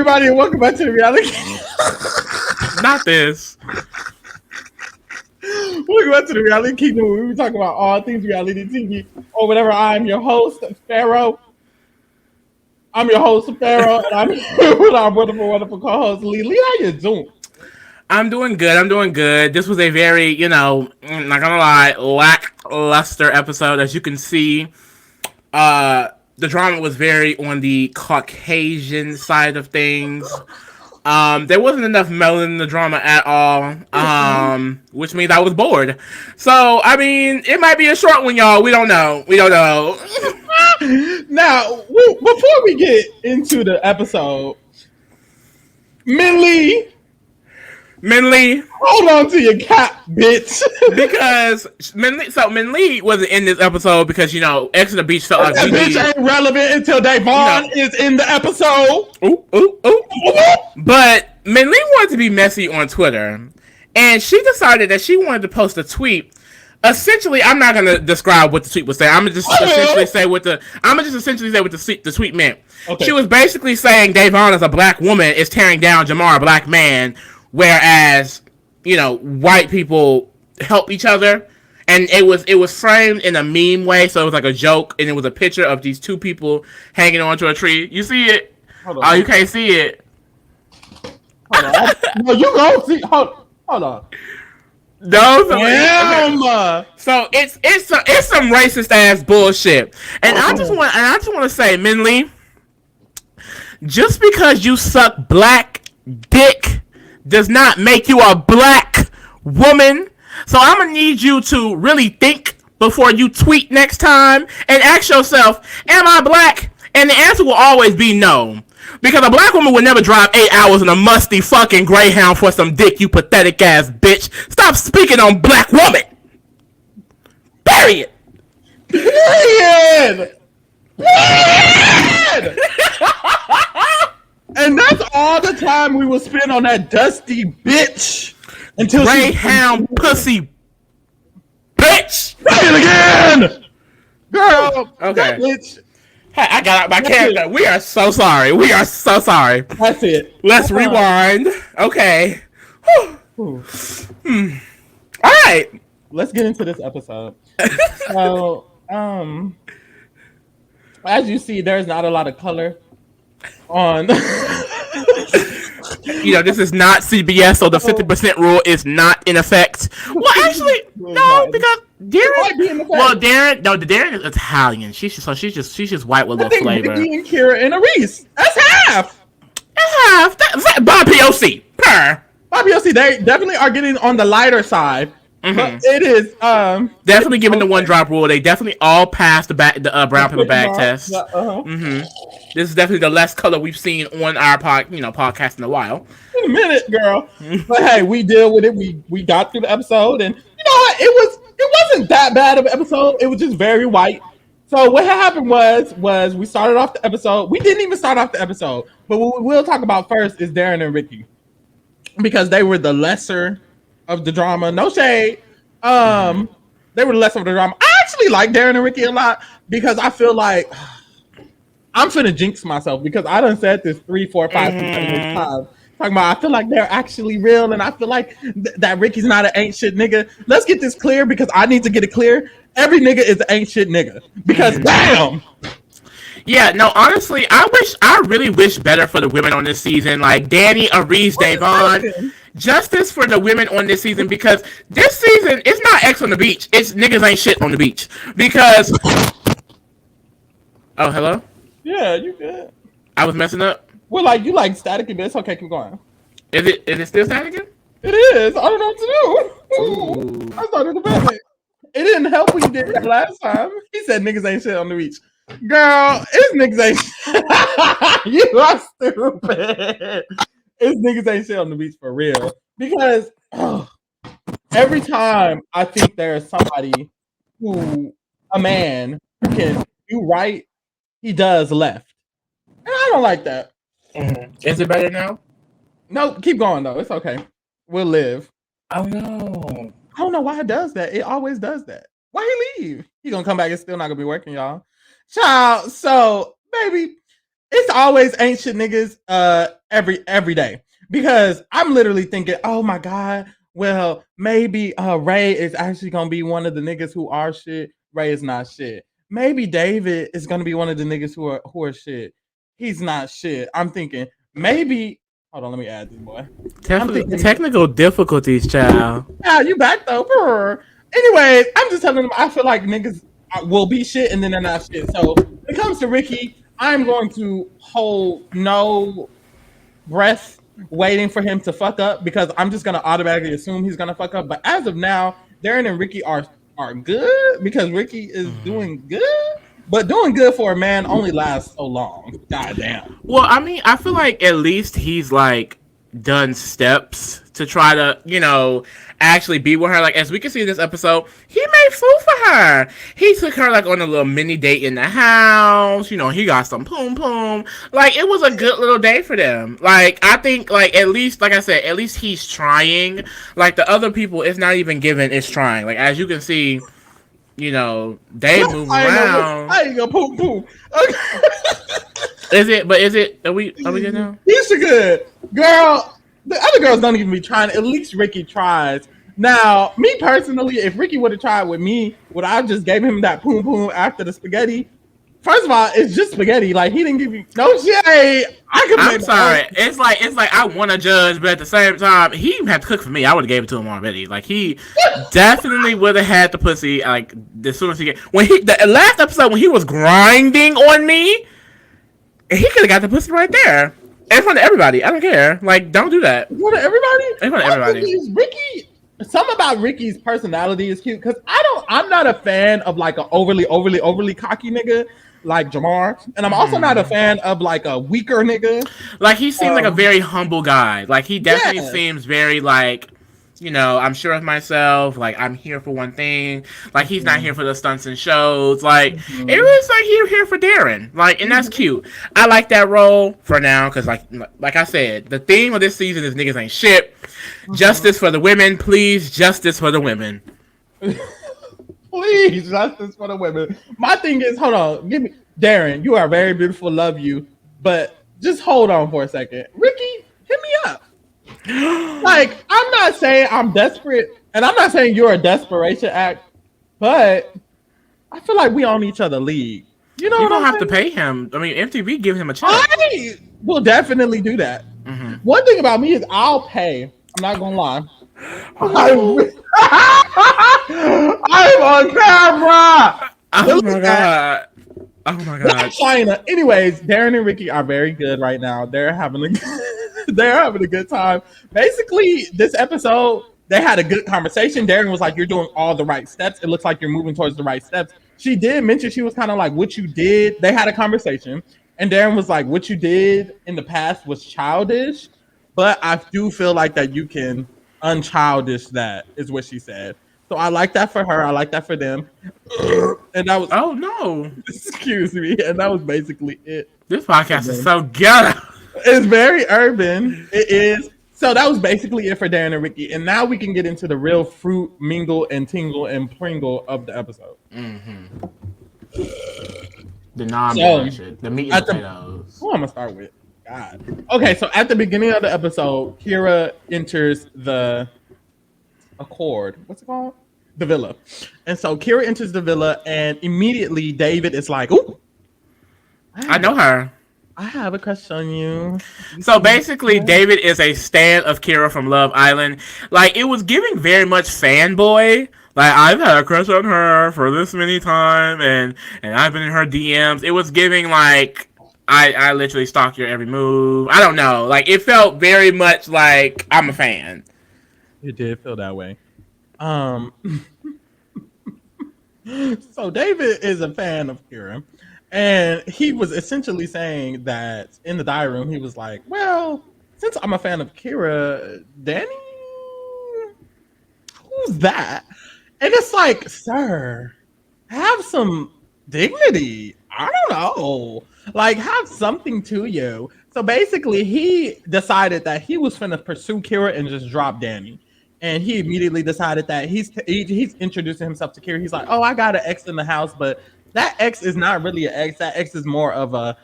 everybody, and welcome back to the reality. Not this. Welcome back to the reality kingdom, where we talk about all things reality TV or whatever. I'm your host, Pharaoh. I'm your host, Pharaoh, and I'm here with our wonderful co-host, Lee. Lee, how you doing? I'm doing good. This was a very, not gonna lie, lackluster episode. As you can see, the drama was very on the Caucasian side of things. There wasn't enough melanin in the drama at all, which means I was bored. So, I mean, it might be a short one, y'all. We don't know. Now, before we get into the episode, Min Lee, hold on to your cap, bitch. Because Min Lee wasn't in this episode because X on the Beach felt like that bitch ain't relevant until Davon is in the episode. Ooh. But Min Lee wanted to be messy on Twitter, and she decided that she wanted to post a tweet. Essentially, I'm not gonna describe what the tweet was saying. I'm gonna just essentially say what the tweet meant. Okay. She was basically saying Davon as a black woman is tearing down Jamar, a black man, whereas white people help each other. And it was framed in a meme way, so it was like a joke, and it was a picture of these two people hanging onto a tree. You see it? Oh, you can't see it. Hold on. No, you don't see. Hold on. No, so it's some racist ass bullshit, and I just want to say, Min Lee, just because you suck black dick does not make you a black woman. So I'm gonna need you to really think before you tweet next time and ask yourself, am I black? And the answer will always be no. Because a black woman would never drive 8 hours in a musty fucking Greyhound for some dick, you pathetic ass bitch. Stop speaking on black woman. Period. And that's all the time we will spend on that dusty bitch until Greyhound pussy bitch. Say it again, girl. Okay. Bitch. Hey, I got out my character. We are so sorry. That's it. Let's rewind. Okay. All right. Let's get into this episode. So, as you see, there's not a lot of color on. This is not CBS, so the 50% rule is not in effect. Well, actually, no, because Daren is Italian. She's just white with a little flavor. Ricky and Kira and Reese. That's half. That's by POC. By POC, they definitely are getting on the lighter side. Mm-hmm. But it is definitely given the one drop rule. They definitely all passed the brown paper bag test. Mm-hmm. This is definitely the less color we've seen on our podcast in a while. In a minute, girl. But hey, we deal with it. We got through the episode, and you know what? It wasn't that bad of an episode. It was just very white. So what happened was we started off the episode. We didn't even start off the episode, but what we will talk about first is Daren and Ricky, because they were the lesser of the drama. No shade. They were the lesser of the drama. I actually like Daren and Ricky a lot because I feel like I'm finna jinx myself because I done said this 3, 4, 5 times. Talking about, I feel like they're actually real, and I feel like that Ricky's not an ain't shit nigga. Let's get this clear because I need to get it clear. Every nigga is an ain't shit nigga because damn. Yeah, no, honestly, I really wish better for the women on this season, like Dani, Arisa, Davon. Justice for the women on this season, because this season it's not X on the beach. It's niggas ain't shit on the beach. Because oh, hello? Yeah, you good. I was messing up. Well, you like static, but it's okay. Keep going. Is it still static? It is. I don't know what to do. I started to bet it. It didn't help when you did that last time. He said niggas ain't shit on the beach. Girl, it's niggas ain't shit. You are stupid. It's niggas ain't shit on the beach for real. Because every time I think there's somebody a man who can do right, he does left. And I don't like that. Mm-hmm. Is it better now? No, keep going though. It's okay. We'll live. Oh no. I don't know why it does that. It always does that. Why he leave? He gonna come back and still not gonna be working, y'all. Child, so baby, it's always ancient niggas every day because I'm literally thinking, oh my god, well maybe Ray is actually gonna be one of the niggas who are shit. Ray is not shit. Maybe David is gonna be one of the niggas who are shit. He's not shit. I'm thinking maybe. Hold on, let me add this boy. I'm thinking Technical difficulties, child. yeah, you back though. Brr. Anyways, I'm just telling them I feel like niggas will be shit and then they're not shit. So when it comes to Ricky, I'm going to hold no breath waiting for him to fuck up because I'm just gonna automatically assume he's gonna fuck up. But as of now, Daren and Ricky are good because Ricky is doing good. But doing good for a man only lasts so long. God damn. Well, I mean, I feel like at least he's like done steps to try to, actually be with her. Like as we can see in this episode, he made food for her. He took her like on a little mini date in the house. He got some poom poom. Like it was a good little day for them. Like I think, like at least, like I said, at least he's trying. Like the other people, it's not even given. It's trying. Like as you can see. They move around. I ain't gonna poop poop. Okay. Is it? Are we good now? He's good. Girl, the other girls don't even be trying. At least Ricky tries. Now, me personally, if Ricky would have tried with me, would I just gave him that poom poom after the spaghetti? First of all, it's just spaghetti. Like he didn't give you no shade. I'm sorry. It's like I want to judge, but at the same time, he had to cook for me. I would have gave it to him already. Like he definitely would have had the pussy. Like as soon as the last episode when he was grinding on me, he could have got the pussy right there in front of everybody. I don't care. Like don't do that. In front of everybody. In front of everybody. Ricky. Something about Ricky's personality is cute because I'm not a fan of like an overly cocky nigga like Jamar, and I'm also not a fan of like a weaker nigga. Like he seems like a very humble guy. Like he definitely seems very like, I'm sure of myself. Like I'm here for one thing. Like he's not here for the stunts and shows. Like it was like he's here for Daren. Like and that's cute. I like that role for now because like I said, the theme of this season is niggas ain't shit. Justice for the women, please. Justice for the women. Please, justice for the women. My thing is, hold on, give me Daren. You are very beautiful, love you, but just hold on for a second. Ricky, hit me up. Like, I'm not saying I'm desperate, and I'm not saying you're a desperation act, but I feel like we on each other league. You don't have to pay him. I mean, MTV give him a chance. I will definitely do that. Mm-hmm. One thing about me is I'll pay. I'm not gonna lie. I'm on camera. Oh my god. Oh my god. China. Anyways, Daren and Ricky are very good right now. They're having a good time. Basically, this episode, they had a good conversation. Daren was like, "You're doing all the right steps. It looks like you're moving towards the right steps." She did mention she was kind of like, "What you did." They had a conversation, and Daren was like, "What you did in the past was childish, but I do feel like that you can unchildish that," is what she said. So I like that for her. I like that for them. And that was excuse me. And that was basically it. This podcast is so ghetto. It's very urban. It is. So that was basically it for Daren and Ricky. And now we can get into the real fruit, mingle, and tingle and pringle of the episode. Mm-hmm. The non-shit. The meat and potatoes. Who I'm gonna start with? God. Okay, so at the beginning of the episode, Kira enters the Accord. What's it called? The villa. And so Kira enters the villa, and immediately David is like, "Ooh, I know her. I have a crush on you." So basically, David is a stan of Kira from Love Island. Like, it was giving very much fanboy. Like, I've had a crush on her for this many times, and I've been in her DMs. It was giving, like, I literally stalk your every move. I don't know. Like, it felt very much like I'm a fan. It did feel that way. So David is a fan of Kira, and he was essentially saying that in the diary room, he was like, "Well, since I'm a fan of Kira, Dani, who's that?" And it's like, sir, have some dignity. I don't know. Like, have something to you. So basically, he decided that he was finna pursue Kira and just drop Dani. And he immediately decided that he's introducing himself to Kira. He's like, "Oh, I got an ex in the house, but that ex is not really an ex. That ex is more of a,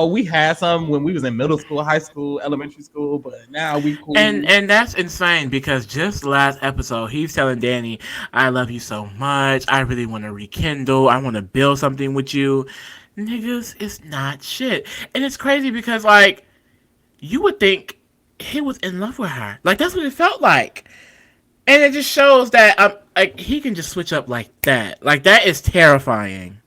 we had some when we was in middle school, high school, elementary school, but now we cool. And that's insane because just last episode he's telling Dani, I love you so much. I really want to rekindle. I want to build something with you. Niggas, it's not shit. And it's crazy because like you would think he was in love with her. Like that's what it felt like. And it just shows that like he can just switch up like that. Like that is terrifying.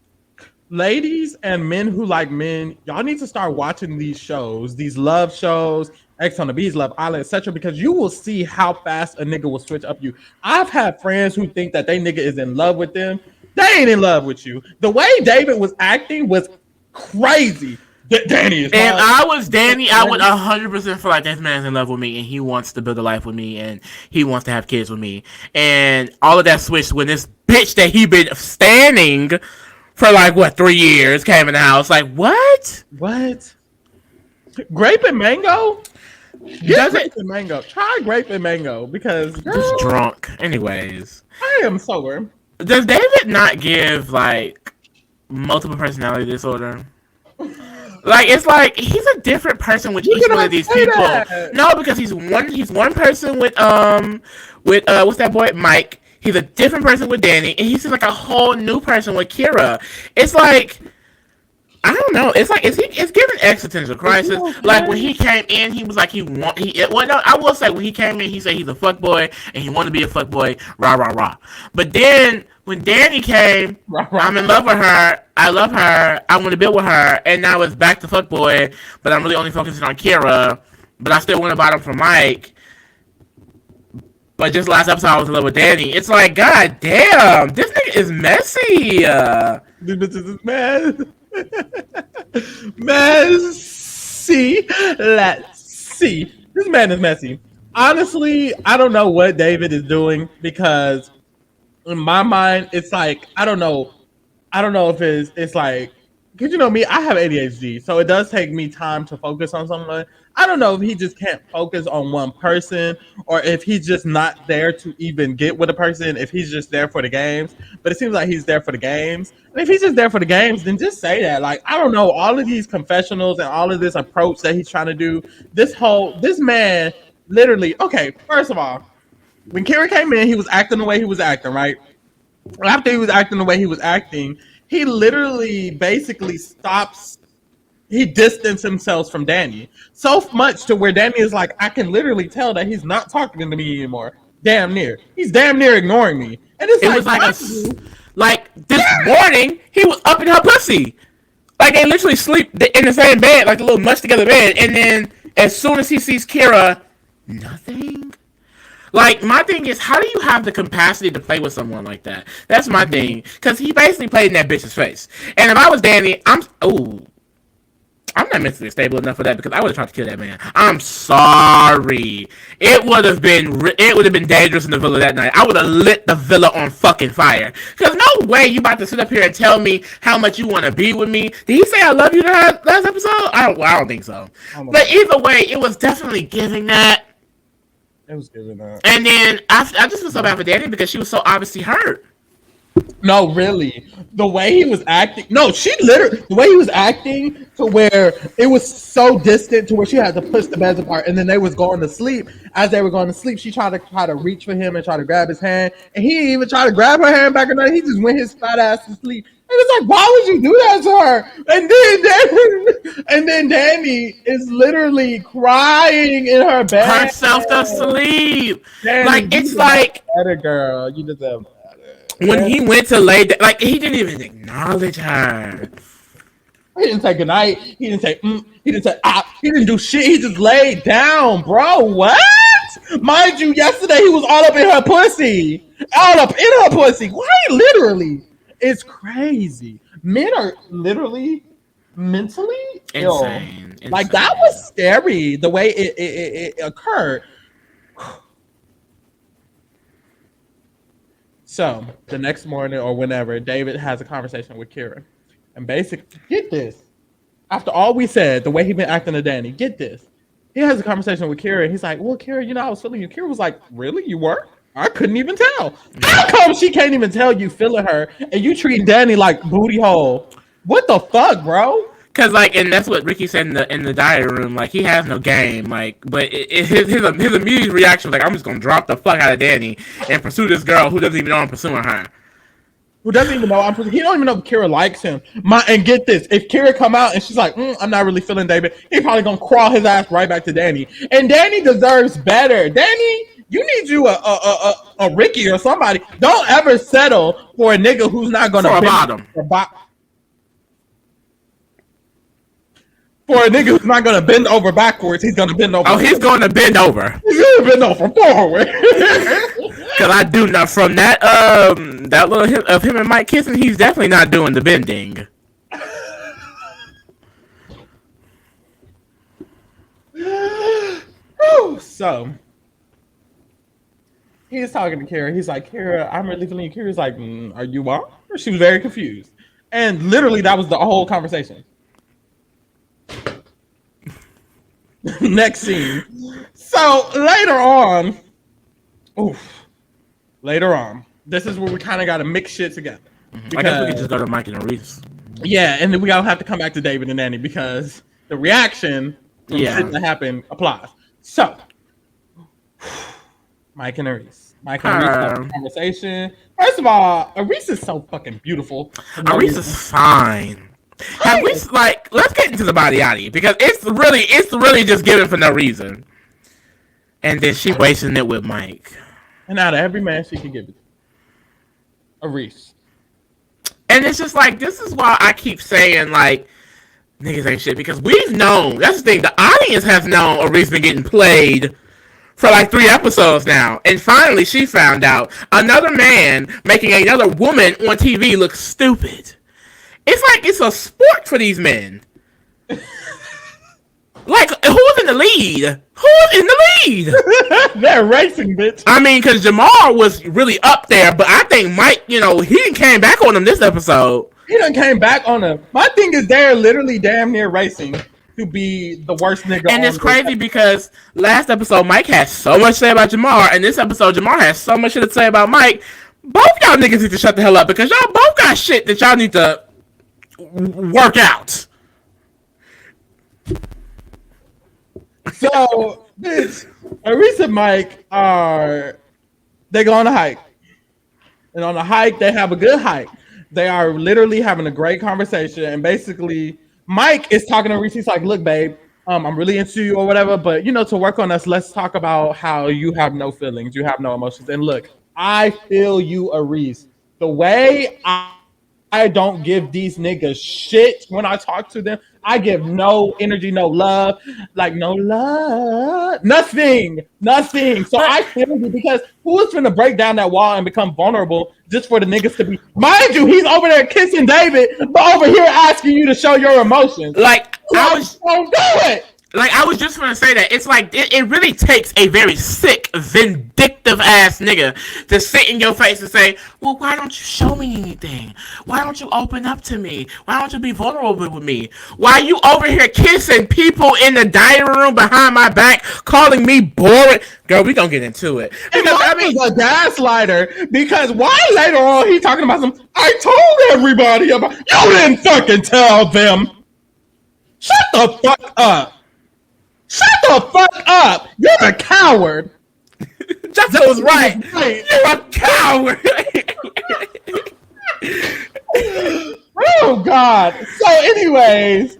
Ladies and men who like men, y'all need to start watching these shows, these love shows, X on the Bees, Love Island, etc. Because you will see how fast a nigga will switch up you. I've had friends who think that they nigga is in love with them. They ain't in love with you. The way David was acting was crazy. Dani is. If I was Dani, I would 100% feel like this man's in love with me and he wants to build a life with me and he wants to have kids with me. And all of that switched when this bitch that he been standing for like what 3 years came in the house. Like what? What? Grape and mango? Does grape and mango. Try grape and mango because just drunk. Anyways, I am sober. Does David not give like multiple personality disorder? Like it's like he's a different person with each one of these people. That. No, because he's one person with what's that boy Mike. He's a different person with Dani, and he's like a whole new person with Kira. It's like I don't know. It's like it's giving existential crisis. Okay. Like when he came in, he was like I will say when he came in, he said he's a fuckboy and he wanted to be a fuckboy. Rah rah rah. But then when Dani came, I'm in love with her. I love her. I want to build with her, and now it's back to fuckboy. But I'm really only focusing on Kira. But I still want to bottom for Mike. But just last episode, I was in love with Dani. It's like, god damn, this nigga is messy. This bitch is mad. Messy. Let's see. This man is messy. Honestly, I don't know what David is doing because in my mind, it's like I don't know if it's like because you know me, I have ADHD, so it does take me time to focus on someone. I don't know if he just can't focus on one person or if he's just not there to even get with a person, if he's just there for the games. But it seems like he's there for the games. And if he's just there for the games, then just say that. Like, I don't know, all of these confessionals and all of this approach that he's trying to do, this man literally, okay, first of all, when Kira came in, he was acting the way he was acting, right? After he was acting the way he was acting, he literally basically he distanced himself from Dani so much to where Dani is like, I can literally tell that he's not talking to me anymore. Damn near. He's damn near ignoring me. And it was like this morning, he was up in her pussy. Like they literally sleep in the same bed, like a little much together bed. And then as soon as he sees Kira, nothing. Like, my thing is, how do you have the capacity to play with someone like that? That's my thing. Because he basically played in that bitch's face. And if I was Dani, I'm not mentally stable enough for that because I would have tried to kill that man. I'm sorry. It would have been dangerous in the villa that night. I would have lit the villa on fucking fire. Because no way you about to sit up here and tell me how much you want to be with me. Did he say I love you last episode? I don't think so. But either way, it was definitely giving that. It was giving that. And then I just feel so bad for Dani because she was so obviously hurt. No, really. The way he was acting. No, the way he was acting to where it was so distant to where she had to push the beds apart and then they was going to sleep. As they were going to sleep, she tried to reach for him and try to grab his hand. And he didn't even try to grab her hand back or nothing. He just went his fat ass to sleep. And it's like, why would you do that to her? And then Dani is literally crying in her bed. Herself to sleep. Dani, like, it's like... better girl. You deserve better. When he went to lay down, like, he didn't even acknowledge her. He didn't say goodnight. He didn't say, he didn't say, he didn't do shit. He just laid down, bro. What? Mind you, yesterday he was all up in her pussy. All up in her pussy. Why? Literally. It's crazy. Men are literally mentally ill. Insane. Like, that was scary, the way it occurred. So, the next morning or whenever, David has a conversation with Kira. And basically, get this. After all we said, the way he been acting to Dani, get this. He has a conversation with Kira, and he's like, well, Kira, I was feeling you. Kira was like, really? You were? I couldn't even tell. How come she can't even tell you feeling her, and you treat Dani like booty hole? What the fuck, bro? Cause like, and that's what Ricky said in the diary room. Like, he has no game. Like, but his immediate reaction was like, I'm just gonna drop the fuck out of Dani and pursue this girl who doesn't even know I'm pursuing her. Who doesn't even know he don't even know if Kira likes him. And get this, if Kira come out and she's like, I'm not really feeling David, he's probably gonna crawl his ass right back to Dani. And Dani deserves better. Dani, you need you a Ricky or somebody. Don't ever settle for a nigga who's not gonna for a bottom. For a nigga who's not gonna bend over backwards, he's gonna bend over. Oh, he's gonna bend over. He's gonna bend over forward. Cause I do not from that little hit of him and Mike kissing, he's definitely not doing the bending. So he's talking to Kira. He's like, Kira, I'm really feeling you. Kira's like, are you on? She was very confused. And literally that was the whole conversation. Next scene. So later on, this is where we kind of got to mix shit together. I guess we can just go to Mike and Reese. Yeah, and then we gotta have to come back to David and Dani because the reaction from shit that happened applies. So, Mike and Reese have a conversation. First of all, Arisa is so fucking beautiful. Arisa's fine. Have we like? Let's get into the body because it's really just given for no reason. And then she wasting it with Mike. And out of every man she could give it, Reese. And it's just like, this is why I keep saying like, niggas ain't shit, because we've known. That's the thing. The audience has known Reese been getting played for like 3 episodes now, and finally she found out another man making another woman on TV look stupid. It's like it's a sport for these men. Like, who's in the lead? Who's in the lead? They're racing, bitch. I mean, because Jamar was really up there, but I think Mike, he came back on him this episode. He done came back on him. My thing is they're literally damn near racing to be the worst nigga. And it's crazy because last episode Mike had so much to say about Jamar, and this episode Jamar has so much shit to say about Mike. Both y'all niggas need to shut the hell up because y'all both got shit that y'all need to work out. So, bitch, Arisa and Mike they go on a hike. And on the hike, they have a good hike. They are literally having a great conversation. And basically, Mike is talking to Reese. He's like, look, babe, I'm really into you or whatever. But, to work on us, let's talk about how you have no feelings. You have no emotions. And look, I feel you, Reese. The way I don't give these niggas shit when I talk to them. I give no energy, no love, nothing. So I feel you because who is gonna break down that wall and become vulnerable just for the niggas to be? Mind you, he's over there kissing David, but over here asking you to show your emotions. Like, don't do it. Like, I was just going to say that. It's like, it really takes a very sick, vindictive ass nigga to sit in your face and say, well, why don't you show me anything? Why don't you open up to me? Why don't you be vulnerable with me? Why are you over here kissing people in the dining room behind my back, calling me boring? Girl, we gonna get into it. Because I mean, a gaslighter. Because why later on he talking about I told everybody about, you didn't fucking tell them. Shut the fuck up. Shut the fuck up! You're a coward! Justin was right. You're a coward! Oh, God. So, anyways,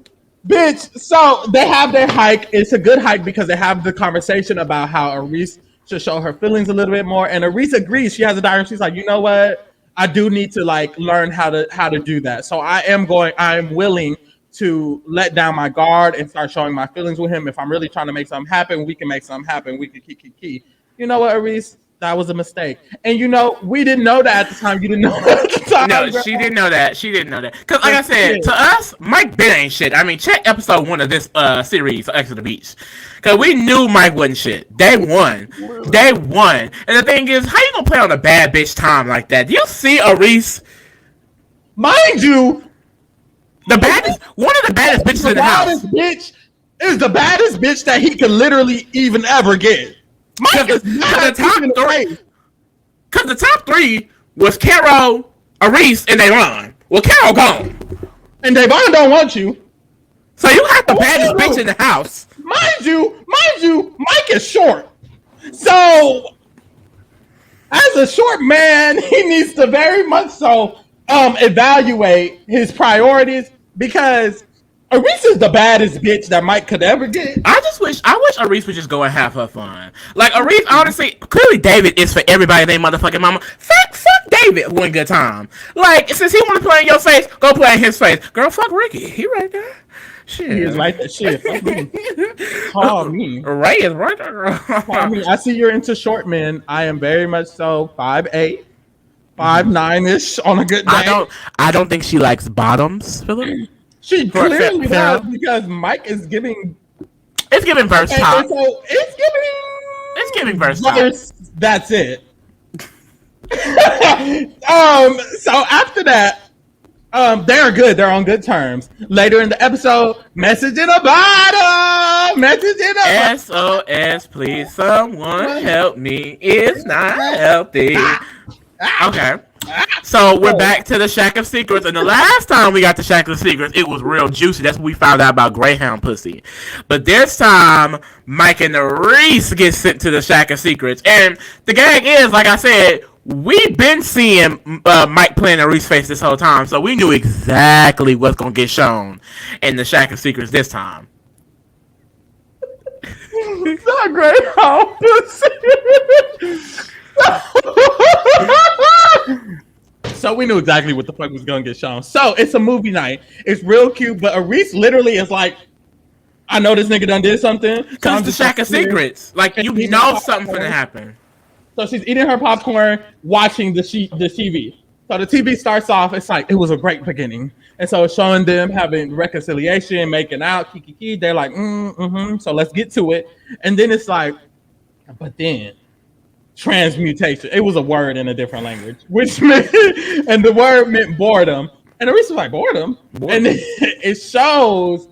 bitch, so they have their hike. It's a good hike because they have the conversation about how Arisa should show her feelings a little bit more. And Arisa agrees. She has a diary. She's like, you know what? I do need to, learn how to do that. So, I am willing to let down my guard and start showing my feelings with him. If I'm really trying to make something happen, we can make something happen. We can key. You know what, Reese? That was a mistake. And we didn't know that at the time. You didn't know that at the time. No, she didn't know that. Because like I said, to us, Mike Ben ain't shit. I mean, check episode 1 of this series, X on the Beach. Because we knew Mike wasn't shit. Day one. And the thing is, how you gonna play on a bad bitch time like that? Do you see Reese? Mind you, one of the baddest bitches in the house. Bitch is the baddest bitch that he could literally even ever get. Mike is not the top 3. Because the top 3 was Carol, Reese, and Daren. Well, Carol gone. And Daren don't want you. So you have the baddest bitch in the house. Mind you, Mike is short. So as a short man, he needs to very much so evaluate his priorities because Arisa is the baddest bitch that Mike could ever get. I wish Aris would just go and have her fun. Like Aris, honestly, clearly David is for everybody. They motherfucking mama. Fuck David. One good time. Like since he want to play in your face, go play in his face. Girl, fuck Ricky. He right there. Shit. He is right there. Shit. Call me. Ray is right there, girl. Call me. I see you're into short men. I am very much so 5'8", 5'9" on a good day. I don't think she likes bottoms, Philip. She clearly does because Mike is giving. It's giving verse top. So it's giving verse top. That's it. So after that, they're good. They're on good terms. Later in the episode, message in a bottle. Message in a SOS, please someone help me. It's not healthy. Okay. So we're back to the Shack of Secrets, and the last time we got the Shack of Secrets, it was real juicy. That's what we found out about Greyhound pussy. But this time, Mike and the Reese get sent to the Shack of Secrets, and the gag is, like I said, we've been seeing Mike playing the Reese face this whole time, so we knew exactly what's gonna get shown in the Shack of Secrets this time. It's not Greyhound pussy. So we knew exactly what the fuck was gonna get shown. So it's a movie night. It's real cute, but Reese literally is like, I know this nigga done did something. Because the Shack of Secrets. Like, you know something's gonna happen. So she's eating her popcorn, watching the TV. So the TV starts off, it's like, it was a great beginning. And so it's showing them having reconciliation, making out, kiki. They're like, so let's get to it. And then it's like, but then transmutation. It was a word in a different language, which meant, and the word meant boredom. And Arisa was like, boredom? And it shows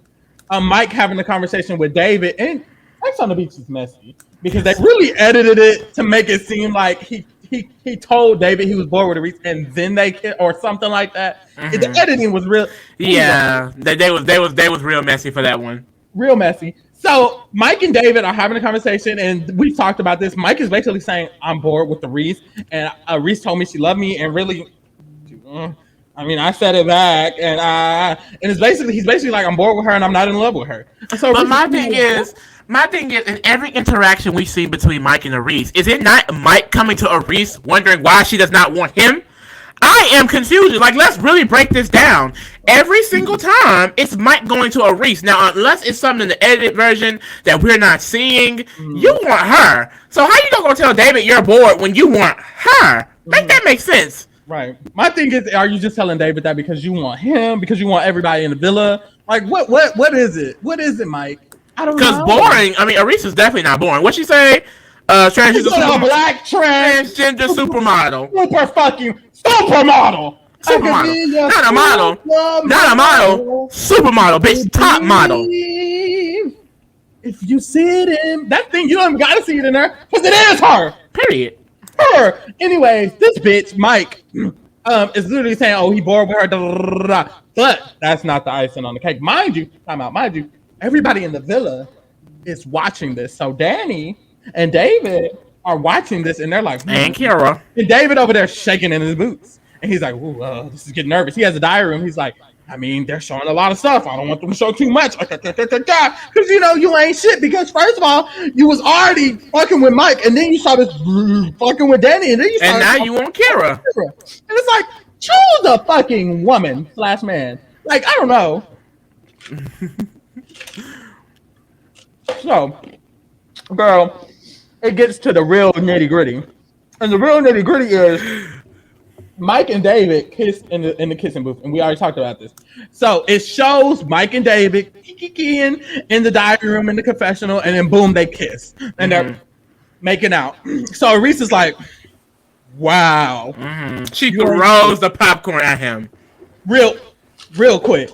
Mike having a conversation with David. And X on the Beach is messy because they really edited it to make it seem like he told David he was bored with Reese and then they or something like that. Mm-hmm. The editing was real. Yeah, they was real messy for that one. Real messy. So Mike and David are having a conversation, and we talked about this. Mike is basically saying, "I'm bored with the Reese," and Reese told me she loved me, and really, I mean, I said it back, and he's basically like, "I'm bored with her, and I'm not in love with her." So but my thing is, in every interaction we see between Mike and Reese, is it not Mike coming to Reese wondering why she does not want him? I am confused. Like, let's really break this down. Every single time, it's Mike going to Reese. Now, unless it's something in the edited version that we're not seeing, you want her. So how you gonna tell David you're bored when you want her? Make that make sense. Right. My thing is, are you just telling David that because you want him, because you want everybody in the villa? Like, what is it? What is it, Mike? I don't know. Because boring. I mean, Arisa's definitely not boring. What'd she say? Transgender black transgender supermodel. Super fucking supermodel. Supermodel. Not a model. Not a model. Supermodel, bitch. Top model. If you see it in that thing, you don't even gotta see it in there because it is her. Period. Her. Anyways, this bitch, Mike, is literally saying, "Oh, he bored with her." But that's not the icing on the cake. Mind you, everybody in the villa is watching this. So Dani and David are watching this, and they're like, and Kira. And David over there shaking in his boots. And he's like, ooh, this is getting nervous. He has a diary room. He's like, I mean, they're showing a lot of stuff. I don't want them to show too much. Because, you ain't shit. Because, first of all, you was already fucking with Mike. And then you saw this fucking with Dani. And then you and now you want Kira. And it's like, choose a fucking woman / man. Like, I don't know. So, girl, it gets to the real nitty gritty. And the real nitty gritty is Mike and David kiss in the kissing booth, and we already talked about this. So it shows Mike and David in the diary room in the confessional, and then boom, they kiss, and they're making out. So Reese is like, "Wow." Mm-hmm. She throws the popcorn at him, real quick,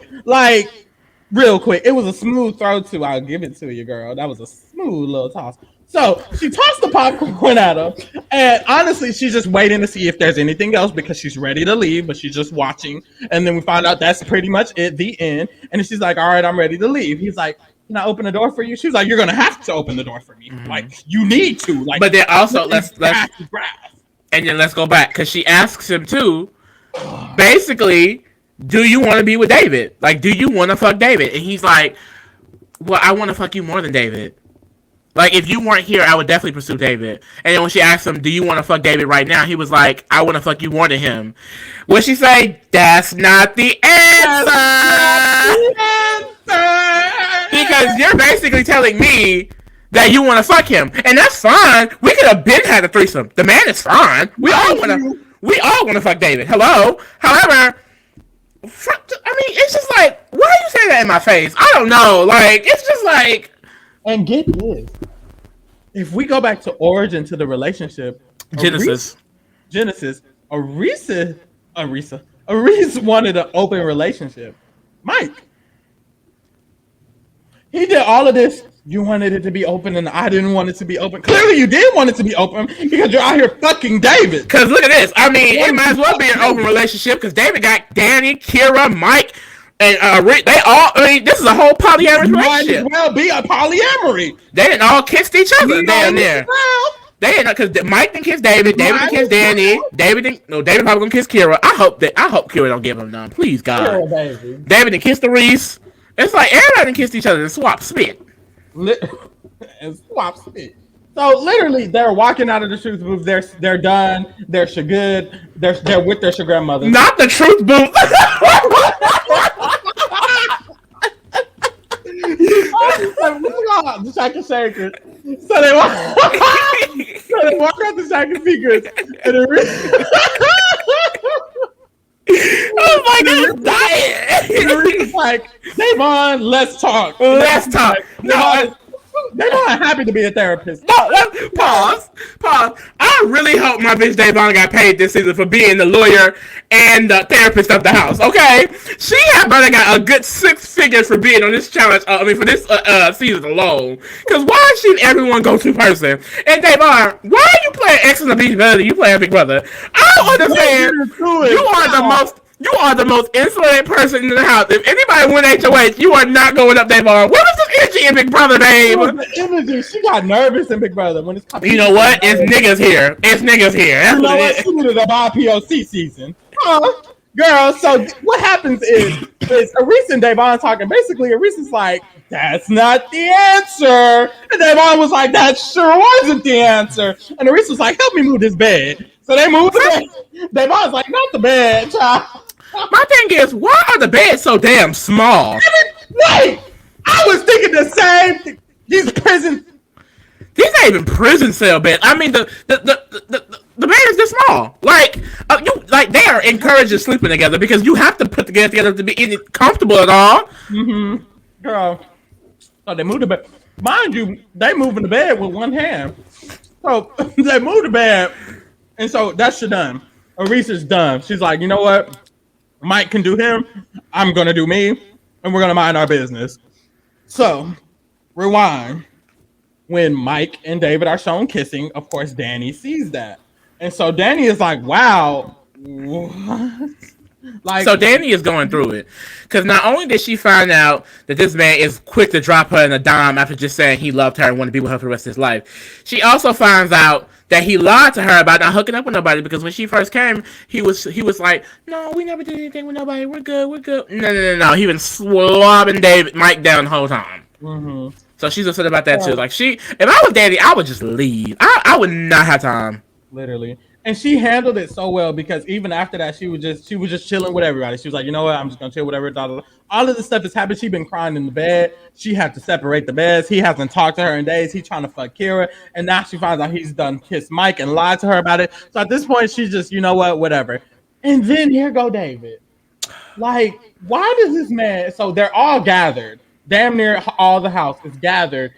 real quick. It was a smooth throw too. I'll give it to you, girl. That was a smooth little toss. So she tossed the popcorn at him, and honestly, she's just waiting to see if there's anything else because she's ready to leave, but she's just watching. And then we find out that's pretty much it, the end. And then she's like, "All right, I'm ready to leave." He's like, "Can I open the door for you?" She's like, "You're gonna have to open the door for me. Like you need to." Like, but then also let's and then let's go back because she asks him too. Basically, do you want to be with David? Like, do you want to fuck David? And he's like, "Well, I want to fuck you more than David." Like, if you weren't here, I would definitely pursue David. And then when she asked him, do you want to fuck David right now? He was like, I want to fuck you more than him. What'd she say? That's not the answer! Because you're basically telling me that you want to fuck him. And that's fine. We could have been had a threesome. The man is fine. We all want to fuck David. Hello? However, I mean, it's just like, why are you saying that in my face? I don't know. Like, it's just like... And get this. If we go back to origin to the relationship, Genesis, Arisa wanted an open relationship. Mike, he did all of this. You wanted it to be open, and I didn't want it to be open. Clearly, you did want it to be open because you're out here fucking David. Because look at this. I mean, it might as well be an open relationship because David got Dani, Kira, Mike. And they all, I mean, this is a whole polyamorous relationship. Might as well be a polyamory. They didn't all kiss each other down there. They didn't, because Mike didn't kiss David. David didn't kiss Dani. David probably gonna kiss Kira. I hope Kira don't give him none. Please, God. David didn't kiss the Reese. It's like everybody didn't kiss each other and swap spit. And swap spit. So literally, they're walking out of the truth booth. They're done. They're good. They're with their grandmother. Not the truth booth. The Shack of Shakers. So they walk out the Shack of Secrets, and oh my God, dying. Like, Davon, let's talk. No, they're not happy to be a therapist. No, pause. I really hope my bitch Davon got paid this season for being the lawyer and the therapist of the house. Okay, she probably got a good 6 figures for being on this challenge. For this season alone. Because why is she everyone go-to person? And Davon, why are you playing X on the Beach better than you playing Big Brother? I don't understand. You are the most insulated person in the house. If anybody went HOH, you are not going up Davon. Where was this energy in Big Brother, babe? The energy. She got nervous in Big Brother when it's. You know what? It's niggas here. That's you know what? She needed a BIPOC season. Girl, so what happens is Arisa and Davon talking. Basically, Arisa's like, that's not the answer. And Davon was like, that sure wasn't the answer. And Arisa was like, help me move this bed. So they moved the bed. Davon's like, not the bed, child. My thing is, why are the beds so damn small? Wait! I was thinking the same thing. These ain't even prison cell beds. I mean, the bed is this small. Like, they are encouraging sleeping together because you have to put together to be comfortable at all. Mm-hmm. Girl. So they moved the bed. Mind you, they moving the bed with one hand. So they moved the bed, and so that's done. Arisa's done. She's like, you know what? Mike can do him. I'm gonna do me, and we're gonna mind our business. So, rewind. When Mike and David are shown kissing, of course, Dani sees that, and so Dani is like, "Wow, what?" Like, so Dani is going through it because not only did she find out that this man is quick to drop her in a dime after just saying he loved her and wanted to be with her for the rest of his life, she also finds out that he lied to her about not hooking up with nobody because when she first came, he was like, no, we never did anything with nobody. We're good. No. He been swabbing Mike down the whole time. Mm-hmm. So she's upset about that too. Like if I was Dani, I would just leave. I would not have time. Literally. And she handled it so well because even after that, she was just chilling with everybody. She was like, you know what? I'm just gonna chill with everybody. All of this stuff has happened. She's been crying in the bed. She had to separate the beds. He hasn't talked to her in days. He's trying to fuck Kira, and now she finds out he's done kissed Mike and lied to her about it. So at this point, she's just, you know what? Whatever. And then here go David. Like, why does this man? So they're all gathered. Damn near all the house is gathered.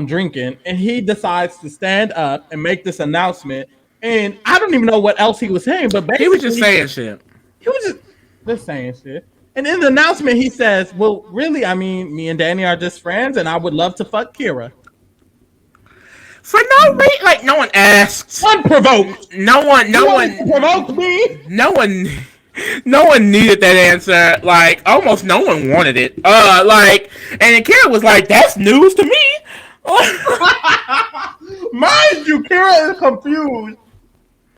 Drinking, and he decides to stand up and make this announcement. And I don't even know what else he was saying, but basically he was just saying shit. He was just saying shit. And in the announcement, he says, well, really, I mean, me and Dani are just friends, and I would love to fuck Kira. For no reason, like no one asked. Unprovoked. No one provoked me. No one needed that answer. Like almost no one wanted it. And Kira was like, "That's news to me." Mind you, Kira is confused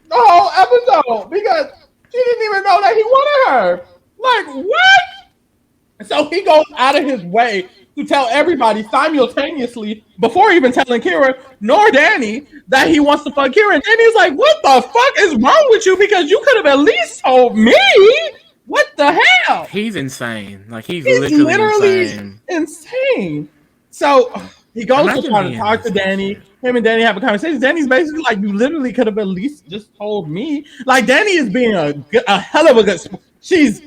the whole episode because she didn't even know that he wanted her. Like what? So he goes out of his way to tell everybody simultaneously before even telling Kira nor Dani that he wants to fuck Kira. And Dani's like, what the fuck is wrong with you? Because you could have at least told me. What the hell? He's insane. Like he's literally insane. So he goes to try to talk to Dani. Him and Dani have a conversation. Dani's basically like, you literally could have at least just told me. Like Dani is being a hell of a good. She's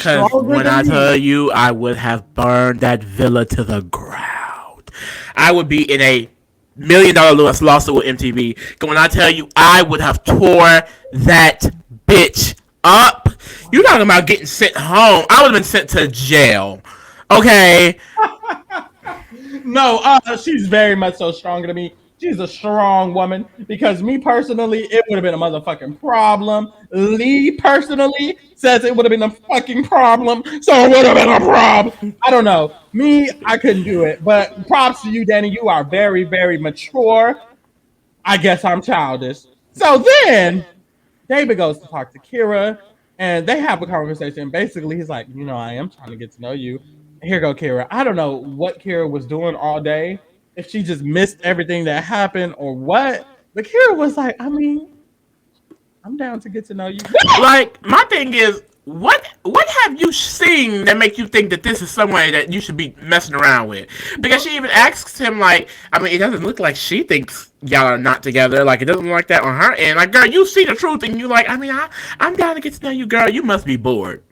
stronger when I tell you, I would have burned that villa to the ground. I would be in a $1 million lawsuit with MTV. When I tell you, I would have tore that bitch up. You talking about getting sent home? I would have been sent to jail. Okay. No, she's very much so stronger than me. She's a strong woman because me personally, it would have been a motherfucking problem. Lee personally says it would have been a fucking problem, so it would have been a problem. I don't know. Me, I couldn't do it. But props to you, Dani. You are very, very mature. I guess I'm childish. So then David goes to talk to Kira and they have a conversation. Basically, he's like, I am trying to get to know you. Here go Kira. I don't know what Kira was doing all day. If she just missed everything that happened or what. But Kira was like, I'm down to get to know you. Like, my thing is, what have you seen that make you think that this is somebody that you should be messing around with? Because she even asks him, like, it doesn't look like she thinks y'all are not together. Like, it doesn't look like that on her end. Like, girl, you see the truth and you like, I'm down to get to know you, girl. You must be bored.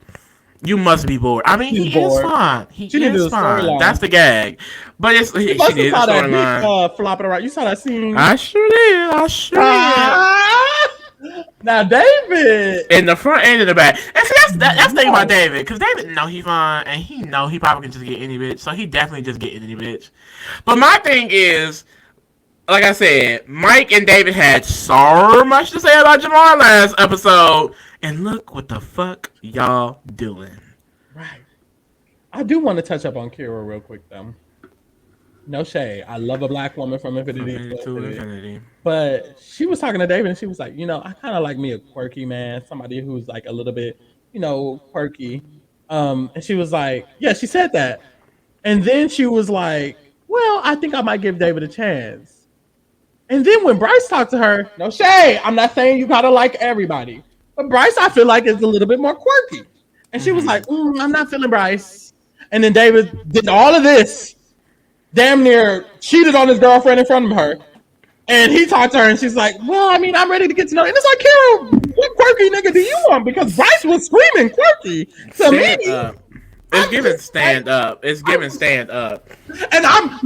You must be bored. He is fine. He is fine. That's the gag. But she did saw that dick flopping around. You saw that scene? I sure did. Now David in the front and in the back. And see, that's the thing about David, because David know he fine and he know he probably can just get any bitch, so he definitely just get any bitch. But my thing is, like I said, Mike and David had so much to say about Jamar last episode. And look what the fuck y'all doing. Right. I do want to touch up on Kira real quick, though. No shade. I love a black woman from Infinity to Infinity. But she was talking to David and she was like, I kind of like me a quirky man. Somebody who's like a little bit, quirky. And she was like, yeah, she said that. And then she was like, well, I think I might give David a chance. And then when Bryce talked to her, no shade. I'm not saying you gotta like everybody. But Bryce, I feel like, is a little bit more quirky. And she was like, I'm not feeling Bryce. And then David did all of this, damn near cheated on his girlfriend in front of her. And he talked to her and she's like, well, I'm ready to get to know you. And it's like, Kira, what quirky nigga do you want? Because Bryce was screaming quirky to me. It's giving stand up. It's giving stand up. And I'm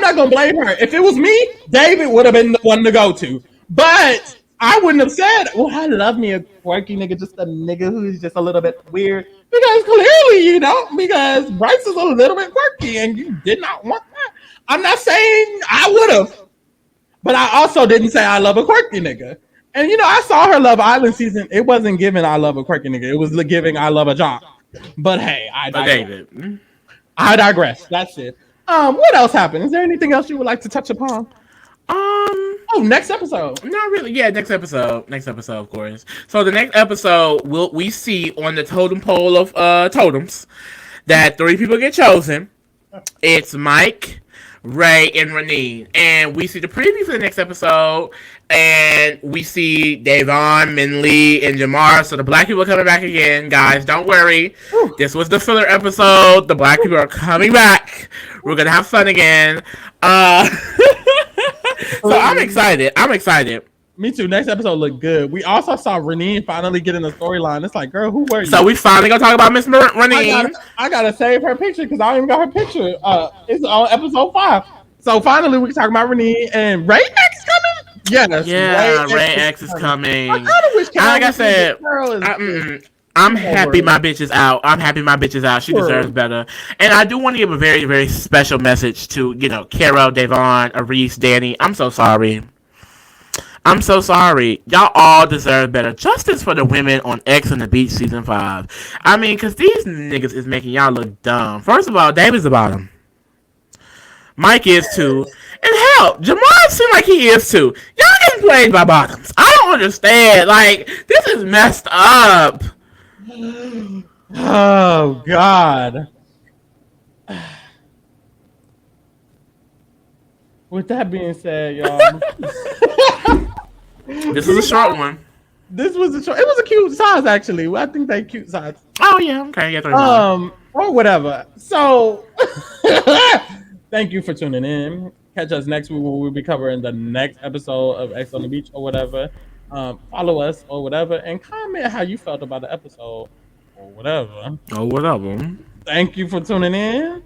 not going to blame her. If it was me, David would have been the one to go to. But I wouldn't have said, I love me a quirky nigga, just a nigga who's just a little bit weird. Because clearly, because Bryce is a little bit quirky and you did not want that. I'm not saying I would have, but I also didn't say I love a quirky nigga. And, I saw her Love Island season. It wasn't giving I love a quirky nigga. It was giving I love a jock. But hey, I digress. That's it. What else happened? Is there anything else you would like to touch upon? Next episode. Not really. Yeah, next episode. Next episode, of course. So the next episode, we see on the totem pole of totems that 3 people get chosen. It's Mike, Ray, and Renee. And we see the preview for the next episode. And we see Davon, Minlee, and Jamar. So the black people are coming back again. Guys, don't worry. Woo. This was the filler episode. The black people are coming back. We're going to have fun again. So I'm excited. Me too. Next episode looked good. We also saw Renee finally get in the storyline. It's like, girl, who were you? So we finally gonna talk about Miss Renee. I gotta save her picture because I don't even got her picture. It's on episode 5. So finally we can talk about Renee and Ray X coming. Yes, Ray X is coming. I kind of wish. Like I said, I'm happy my bitch is out. I'm happy my bitch is out. She deserves better. And I do want to give a very, very special message to, Carol, Devon, Reese, Dani. I'm so sorry. I'm so sorry. Y'all all deserve better. Justice for the women on X on the Beach season 5. I mean, because these niggas is making y'all look dumb. First of all, David's the bottom. Mike is too. And hell, Jamal seems like he is too. Y'all getting played by bottoms. I don't understand. Like, this is messed up. Oh, God. With that being said, y'all. This was a short one. This was a short. It was a cute size, actually. I think they cute size. Oh yeah, okay, or whatever. So, thank you for tuning in. Catch us next week when we'll be covering the next episode of X on the Beach or whatever. Follow us or whatever, and comment how you felt about the episode or whatever. Oh, whatever. Thank you for tuning in.